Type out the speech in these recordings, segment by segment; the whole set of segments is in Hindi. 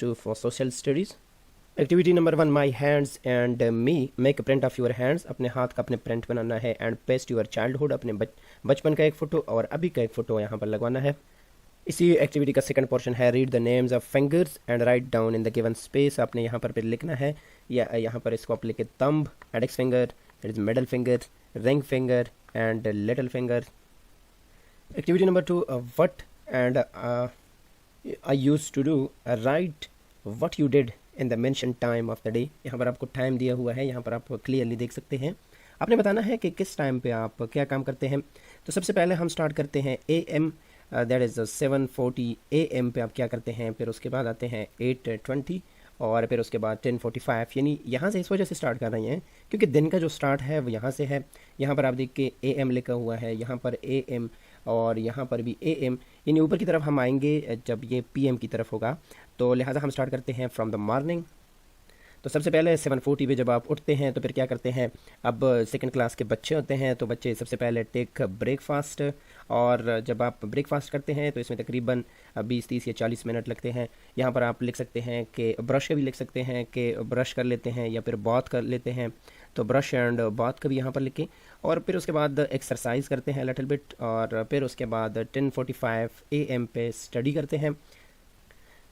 2 for social studies. Activity number 1, my hands and me. Make a print of your hands. अपने हाथ का अपने प्रिंट बनाना है. And paste your childhood. अपने बचपन का एक फ़ोटो और अभी का एक फ़ोटो यहाँ पर लगवाना है. इसी एक्टिविटी का सेकंड पोर्शन है read the names of fingers and write down in the given space. आपने यहाँ पर लिखना है या यहाँ पर इसको आप लिखे thumb, index finger, middle finger, ring finger and little finger. Activity number 2, what and I use to do. Right what you did in the mention time of the day. यहाँ पर आपको टाइम दिया हुआ है, यहाँ पर आप क्लियरली देख सकते हैं. आपने बताना है कि किस टाइम पे आप क्या काम करते हैं. तो सबसे पहले हम स्टार्ट करते हैं AM, दैट इज़ 7:40 AM पे आप क्या करते हैं. फिर उसके बाद आते हैं 8:20 और फिर उसके बाद 10:45. यानी यहाँ से इस वजह से स्टार्ट कर रहे हैं क्योंकि दिन का जो स्टार्ट है वो यहाँ से है. यहाँ पर आप देख के AM लिखा हुआ है, यहाँ पर AM और यहाँ पर भी AM. यानी ऊपर की तरफ हम आएंगे जब ये PM की तरफ होगा. तो लिहाजा हम स्टार्ट करते हैं फ्रॉम द मॉर्निंग. तो सबसे पहले 7:40 पे जब आप उठते हैं तो फिर क्या करते हैं. अब सेकंड क्लास के बच्चे होते हैं तो बच्चे सबसे पहले टेक ब्रेकफास्ट. और जब आप ब्रेकफास्ट करते हैं तो इसमें तकरीबन 20, 30 या 40 मिनट लगते हैं. यहाँ पर आप लिख सकते हैं कि ब्रश का भी लिख सकते हैं कि ब्रश कर लेते हैं या फिर बाथ कर लेते हैं. तो ब्रश एंड बाथ का भी यहाँ पर लिखें. और फिर उसके बाद एक्सरसाइज करते हैं लिटिल बिट. और फिर उसके बाद 10:45 AM पे स्टडी करते हैं.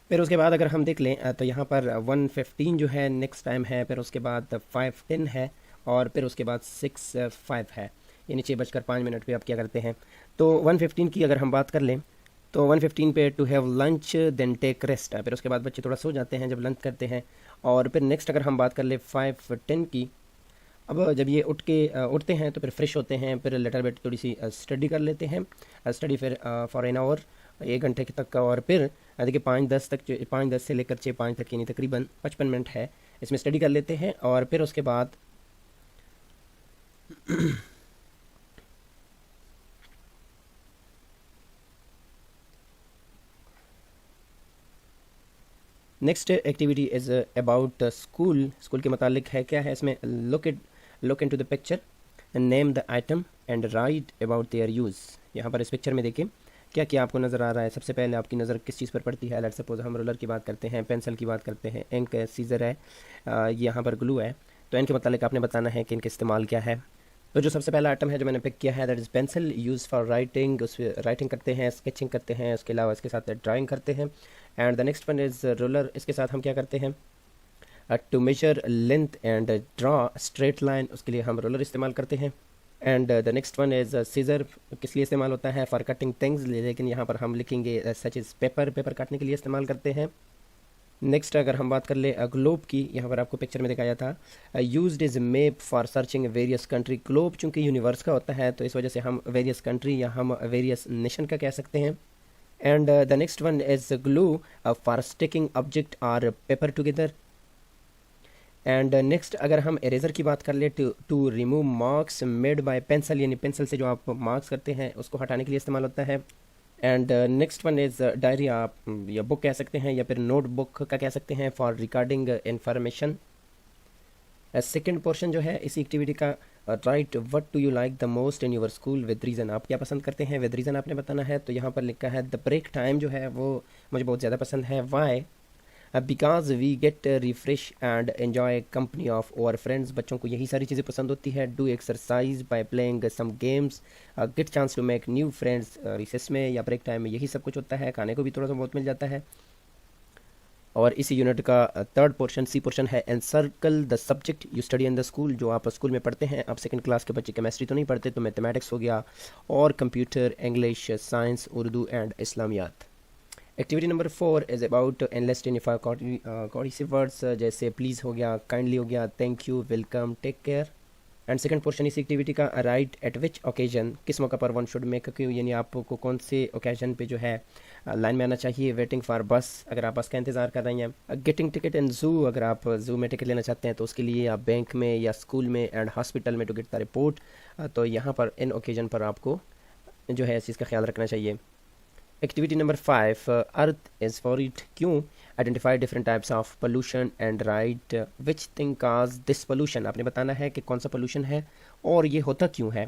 फिर उसके बाद अगर हम देख लें तो यहाँ पर 1:15 जो है नेक्स्ट टाइम है. फिर उसके बाद 5:10 है और फिर उसके बाद 6:05 है. यानी 6:05 पे आप क्या करते हैं. तो 1:15 की अगर हम बात कर लें तो 1:15 पे to have lunch then take rest. फिर उसके बाद बच्चे थोड़ा सो जाते हैं जब लंच करते हैं. और फिर नेक्स्ट अगर हम बात कर ले 5:10 की. अब जब ये उठते हैं तो फिर फ्रेश होते हैं. फिर लिटिल बिट थोड़ी सी स्टडी कर लेते हैं. स्टडी फिर फॉर एन आवर, 1 घंटे तक का. और फिर देखिए 5:10 से लेकर 6:05 तक यानी तकरीबन 55 मिनट है इसमें स्टडी कर लेते हैं. और फिर उसके बाद next activity is about school. School के मुतालिक है. क्या है इसमें. Look into the picture and name the item and right about their use. यहाँ पर इस पिक्चर में देखिए क्या क्या आपको नज़र आ रहा है. सबसे पहले आपकी नज़र किस चीज़ पर पड़ती है. लेट्स सपोज हम रोलर की बात करते हैं, पेंसिल की बात करते हैं, इंक है, सीज़र है, यहाँ पर ग्लू है. तो इनके मुतालिक आपने बताना है कि इनका इस्तेमाल क्या है. तो जो सबसे पहला आइटम है जो मैंने पिक किया है that is pencil, use for writing. उस पर राइटिंग करते हैं, स्केचिंग करते हैं, उसके अलावा इसके साथ ड्राइंग करते हैं. And the next one is roller. इसके साथ हम क्या करते हैं to measure length and draw straight line. उसके लिए हम रोलर इस्तेमाल करते हैं. And the next one is scissor. किस लिए इस्तेमाल होता है. For cutting things. लेकिन यहाँ पर हम लिखेंगे सच इज़ पेपर काटने के लिए इस्तेमाल करते हैं. नेक्स्ट अगर हम बात कर ले ग्लोब की. यहाँ पर आपको पिक्चर में दिखाया था used is map for searching various country. Globe चूँकि यूनिवर्स का होता है तो इस वजह से हम वेरियस कंट्री या हम वेरियस नेशन का कह सकते हैं. And the next one is glue for sticking object और पेपर टुगेदर. एंड नेक्स्ट अगर हम इरेज़र की बात कर ले to remove marks made by pencil. यानी पेंसिल से जो आप मार्क्स करते हैं उसको हटाने के लिए इस्तेमाल होता है. And next one is diary. आप या बुक कह सकते हैं या फिर नोट बुक का कह सकते हैं for recording information. Second portion जो है इसी एक्टिविटी का right what do you like the most in your school with reason. आप क्या पसंद करते हैं विद रीज़न आपने बताना है. तो यहाँ पर लिखा है द ब्रेक टाइम जो है वो मुझे बहुत ज़्यादा पसंद है. Why. Because we get refresh and enjoy company of our friends. बच्चों को यही सारी चीज़ें पसंद होती है. Do exercise by playing some games, get chance to make new friends. Recess में या ब्रेक टाइम में यही सब कुछ होता है. खाने को भी थोड़ा सा बहुत मिल जाता है. और इसी यूनिट का थर्ड पोर्शन सी पोर्शन है encircle the subject you study in the school. जो आप स्कूल में पढ़ते हैं. आप सेकंड क्लास के बच्चे केमिस्ट्री तो नहीं पढ़ते तो मैथमेटिक्स हो गया और computer, English, science, Urdu and Islamiyat. Activity number 4 is about enlist any five courteous words. जैसे प्लीज़ हो गया, काइंडली हो गया, thank you, welcome, take care. And second portion इस एक्टिविटी का राइट एट विच ओकेजन. किस मौका पर वन शुड मेक क्यू. यानी आपको कौन से ओकेजन पे जो है लाइन में आना चाहिए. वेटिंग फॉर बस. अगर आप बस का इंतज़ार कर रहे हैं. गेटिंग टिकट इन जू. अगर आप जू में टिकट लेना चाहते हैं तो उसके लिए आप बैंक में या स्कूल में एंड हॉस्पिटल में टू गेट द रिपोर्ट. तो यहाँ पर इन ओकेजन पर आपको जो है इस चीज़ का ख्याल रखना चाहिए. Activity number 5 earth is for it. क्यों. Identify different types of pollution and write which thing cause this pollution. आपने बताना है कि कौन सा पोल्यूशन है और ये होता क्यों है.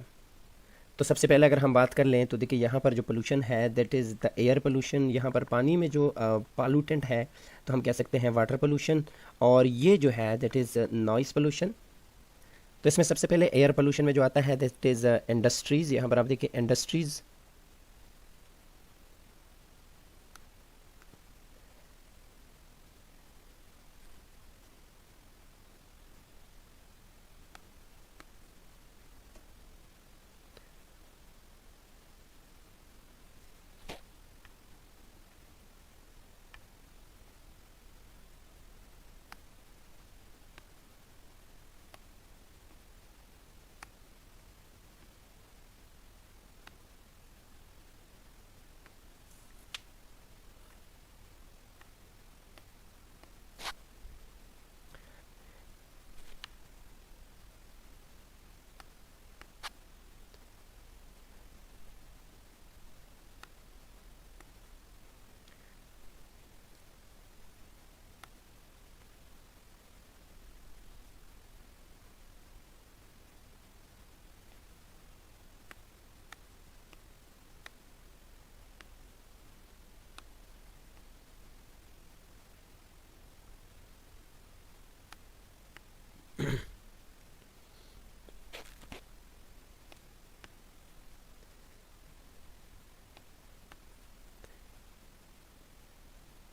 तो सबसे पहले अगर हम बात कर लें तो देखिए यहाँ पर जो पोल्यूशन है that is the air pollution. यहाँ पर पानी में जो पॉल्यूटेंट है तो हम कह सकते हैं वाटर पोल्यूशन, और ये जो है दैट इज़ नॉइज़ पोल्यूशन। तो इसमें सबसे पहले एयर पोल्यूशन में जो आता है दैट इज़ इंडस्ट्रीज़। यहाँ पर आप देखिए इंडस्ट्रीज़,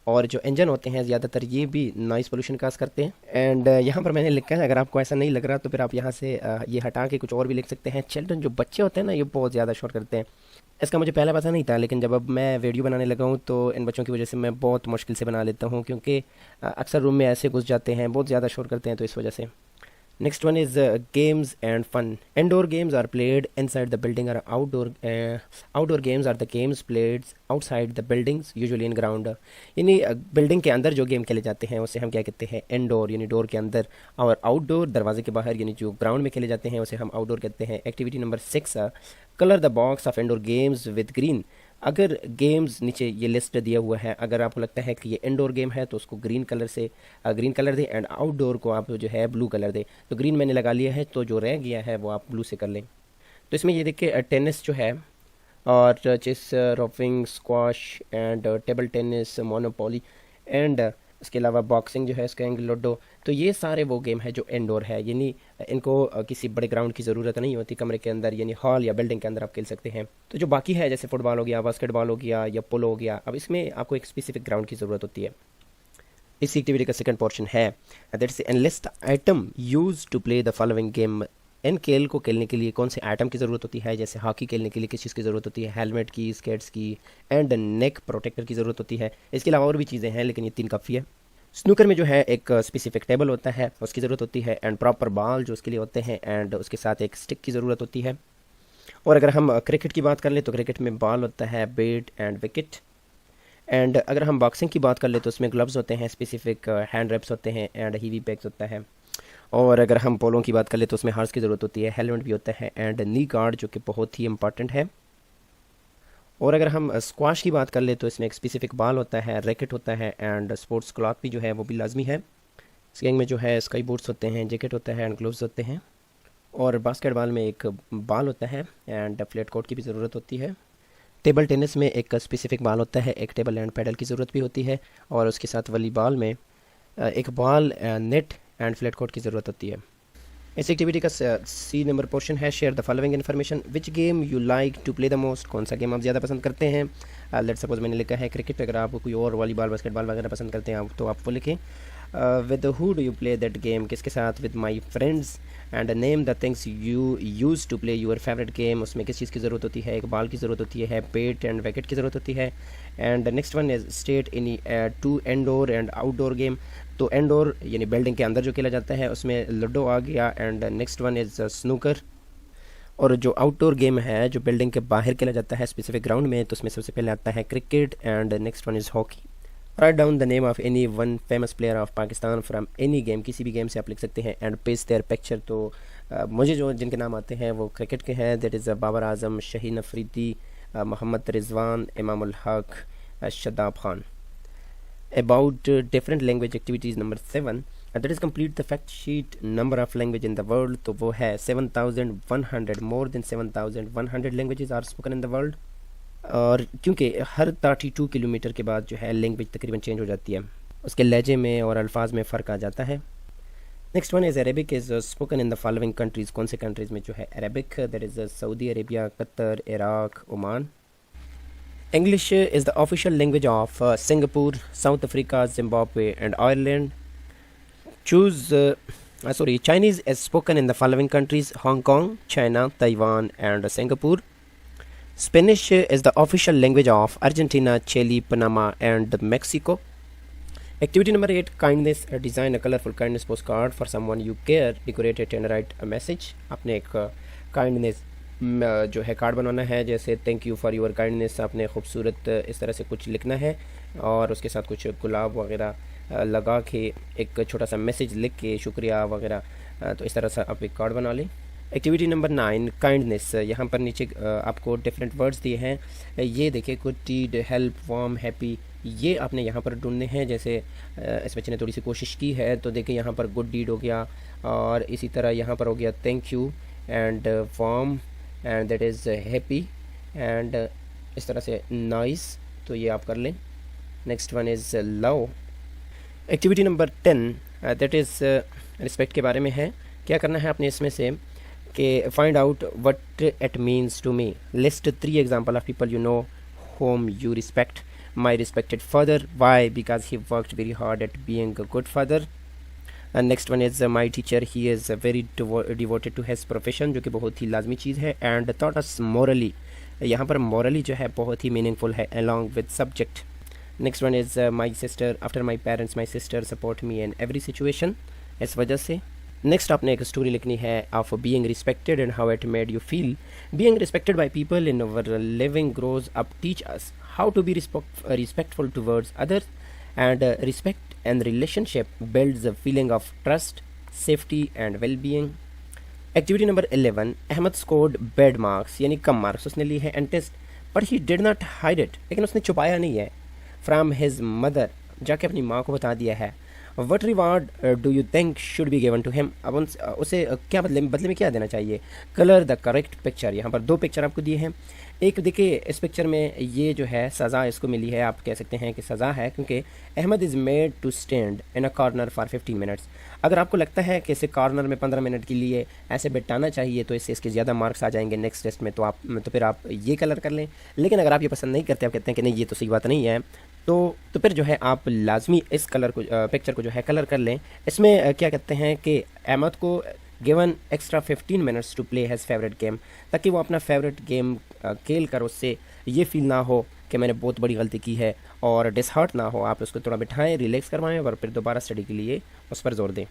और जो इंजन होते हैं ज़्यादातर ये भी नॉइज़ पोल्यूशन काज करते हैं। एंड यहाँ पर मैंने लिखा है, अगर आपको ऐसा नहीं लग रहा तो फिर आप यहाँ से ये हटा के कुछ और भी लिख सकते हैं। चिल्ड्रन, जो बच्चे होते हैं ना, ये बहुत ज़्यादा शोर करते हैं। इसका मुझे पहले पता नहीं था, लेकिन जब अब मैं वीडियो बनाने लगा हूँ तो इन बच्चों की वजह से मैं बहुत मुश्किल से बना लेता हूँ, क्योंकि अक्सर रूम में ऐसे घुस जाते हैं, बहुत ज़्यादा शोर करते हैं, तो इस वजह से। Next one is games and fun. Indoor games are played inside the building, or outdoor games are the games played outside the buildings, usually in ground. यानी बिल्डिंग के अंदर जो गेम खेले जाते हैं उसे हम क्या कहते हैं, इंडोर, यानी डोर के अंदर, और आउटडोर दरवाजे के बाहर, यानी जो ग्राउंड में खेले जाते हैं उसे हम आउटडोर कहते हैं। Activity number 6, colour the box of indoor games with green. अगर गेम्स नीचे ये लिस्ट दिया हुआ है, अगर आपको लगता है कि ये इंडोर गेम है तो उसको ग्रीन कलर से ग्रीन कलर दें, एंड आउटडोर को आप जो है ब्लू कलर दें। तो ग्रीन मैंने लगा लिया है, तो जो रह गया है वो आप ब्लू से कर लें। तो इसमें ये देखिए टेनिस जो है, और chess, roping, squash and table tennis, monopoly, and इसके अलावा बॉक्सिंग जो है, स्कैंग, लूडो। तो ये सारे वो गेम है जो इंडोर है, यानी इनको किसी बड़े ग्राउंड की ज़रूरत नहीं होती, कमरे के अंदर यानी हॉल या बिल्डिंग के अंदर आप खेल सकते हैं। तो जो बाकी है जैसे फुटबॉल हो गया, बास्केटबॉल हो गया या पोलो हो गया, अब इसमें आपको एक स्पेसिफिक ग्राउंड की ज़रूरत होती है। इस एक्टिविटी का सेकंड पोर्शन है that's enlist item use to play the following game. इन खेल को खेलने के लिए कौन से आइटम की ज़रूरत होती है, जैसे हॉकी खेलने के लिए किस चीज़ की ज़रूरत होती है, हेलमेट की, स्केट्स की, एंड नेक प्रोटेक्टर की ज़रूरत होती है। इसके अलावा और भी चीज़ें हैं, लेकिन ये 3 काफ़ी है। स्नूकर में जो है एक स्पेसिफिक टेबल होता है, उसकी ज़रूरत होती है, एंड प्रॉपर बॉल जो उसके लिए होते हैं, एंड उसके साथ एक स्टिक की ज़रूरत होती है। और अगर हम क्रिकेट की बात कर लें तो क्रिकेट में बॉल होता है, बैट एंड विकेट। एंड अगर हम बॉक्सिंग की बात कर लें तो उसमें ग्लव्स होते हैं, स्पेसिफिक हैंड रैप्स होते हैं, एंड हीवी बैग्स होता है। और अगर हम पोलो की बात कर लें तो उसमें हार्स की ज़रूरत होती है, हेलमेट भी होता है, एंड नी गार्ड जो कि बहुत ही इंपॉर्टेंट है। और अगर हम स्क्वाश की बात कर ले तो इसमें एक स्पेसिफिक बॉल होता है, रैकेट होता है, एंड स्पोर्ट्स क्लॉथ भी जो है वो भी लाजमी है। स्कीइंग में जो है स्काई बूट्स होते हैं, जैकेट होता है, एंड ग्लव्स होते हैं। और बास्केटबॉल में एक बॉल होता है, एंड फ्लैट कोर्ट की भी ज़रूरत होती है। टेबल टेनिस में एक स्पेसिफिक बॉल होता है, एक टेबल एंड पैडल की ज़रूरत भी होती है, और उसके साथ वॉलीबॉल में एक ball, net and flat court की ज़रूरत होती है। इस एक्टिविटी का सी नंबर पोर्शन है share the following information. Which game you like to play the most. कौन सा गेम आप ज़्यादा पसंद करते हैं। लेट सपोज मैंने लिखा है क्रिकेट, अगर आप कोई और वॉलीबॉल, बास्केटबॉल वगैरह पसंद करते हैं तो आप वो लिखें। With who do you play that game, किसके साथ। With my friends, and name the things you use to play your favourite game. उसमें किस चीज़ की ज़रूरत होती है, एक बॉल की ज़रूरत होती है, बैट एंड विकेट की ज़रूरत होती है। And next one is state in 2 indoor and outdoor game. तो इंडोर यानी बिल्डिंग के अंदर जो खेला जाता है उसमें लूडो आ गया, and next one is snooker. और जो आउटडोर गेम है जो बिल्डिंग के बाहर खेला जाता है स्पेसिफिक ग्राउंड में, तो उसमें सबसे पहले आता है cricket, and next one is hockey. Write down the name of any one famous player of Pakistan from any game. किसी भी गेम से आप लिख सकते हैं, एंड पेस्ट देयर पिक्चर। तो मुझे जो जिनके नाम आते हैं वो क्रिकेट के हैं, that is Babar Azam, Shaheen Afridi, Mohammad Rizwan, Imamul Haq, Shadab Khan. About different language activities number 7, that is complete the fact sheet. Number of language in the world, तो वो है 7100, more than 7100 languages are spoken in the world. और क्योंकि हर 32 किलोमीटर के बाद जो है लैंग्वेज तकरीबन चेंज हो जाती है, उसके लहजे में और अल्फाज में फ़र्क आ जाता है। Next one is Arabic is spoken in the following countries. कौन से कंट्रीज़ में जो है Arabic, that is Saudi Arabia, Qatar, Iraq, Oman. English is the official language of Singapore, south Africa, Zimbabwe and Ireland. Chinese is spoken in the following countries: Hong Kong, China, Taiwan, and Singapore. Spanish is the official language of Argentina, Chile, Panama, and Mexico. Activity number 8, kindness. Design a colorful kindness postcard for someone you care. Decorate it and write a message. आपने एक kindness जो है कार्ड बनवाना है, जैसे thank you for your kindness, आपने खूबसूरत इस तरह से कुछ लिखना है और उसके साथ कुछ गुलाब वगैरह लगा के एक छोटा सा मैसेज लिख के शुक्रिया वगैरह, तो इस तरह से आप एक कार्ड बना लें। Activity number 9, kindness. यहाँ पर नीचे आपको डिफरेंट वर्ड्स दिए हैं, ये देखिए, good deed, help, warm, happy, ये आपने यहाँ पर ढूंढने हैं। जैसे इस बच्चे ने थोड़ी सी कोशिश की है, तो देखिए यहाँ पर गुड डीड हो गया, और इसी तरह यहाँ पर हो गया thank you and warm and that is happy and इस तरह से नाइस, तो ये आप कर लें। Next one is love. Activity number 10 that is respect के बारे में है। क्या करना है आपने इसमें से कि find out what it means to me. List 3 example of people you know whom you respect. My respected father. Why? Because he worked very hard at being a good father. And next one is my teacher. He is very devoted to his profession, जो कि बहुत ही लाजमी चीज़ है. And taught us morally. यहाँ पर morally जो है बहुत ही meaningful है along with subject. Next one is my sister. After my parents, my sister support me in every situation. इस वजह से नेक्स्ट आपने एक स्टोरी लिखनी है of being respected and how it made you feel. Being respected by people in our living grows up teach us how to be respectful towards others and respect and relationship builds a feeling of trust, safety and well being. Activity number 11, Ahmed scored bad marks, यानी कम मार्क्स उसने लिए हैं and test, but he did not hide it, लेकिन उसने छुपाया नहीं है. फ्राम हिज मदर, जाके अपनी माँ को बता दिया है. What reward do you think should be given to him, अब उसे क्या बदले में क्या देना चाहिए. Colour the correct picture. यहाँ पर 2 पिक्चर आपको दिए हैं. एक देखिए, इस पिक्चर में ये जो है सज़ा इसको मिली है, आप कह सकते हैं कि सज़ा है, क्योंकि Ahmed is made to stand in a corner for 15 minutes. अगर आपको लगता है कि इसे कॉर्नर में 15 मिनट के लिए ऐसे बिठाना चाहिए तो इससे इसके ज़्यादा मार्क्स आ जाएंगे नेक्स्ट टेस्ट में, तो फिर आप ये कलर कर लें. लेकिन अगर आप ये पसंद नहीं करते, आप कहते हैं कि नहीं ये तो सही बात नहीं है, तो फिर जो है आप लाजमी इस कलर को पिक्चर को जो है कलर कर लें. इसमें क्या कहते हैं कि अहमद को given extra 15 minutes to play has favourite game, ताकि वो अपना फेवरेट गेम खेल कर उससे ये फील ना हो कि मैंने बहुत बड़ी गलती की है, और डिसहार्ट ना हो. आप उसको थोड़ा बिठाएं, रिलैक्स करवाएं और फिर दोबारा स्टडी के लिए उस पर जोर दें.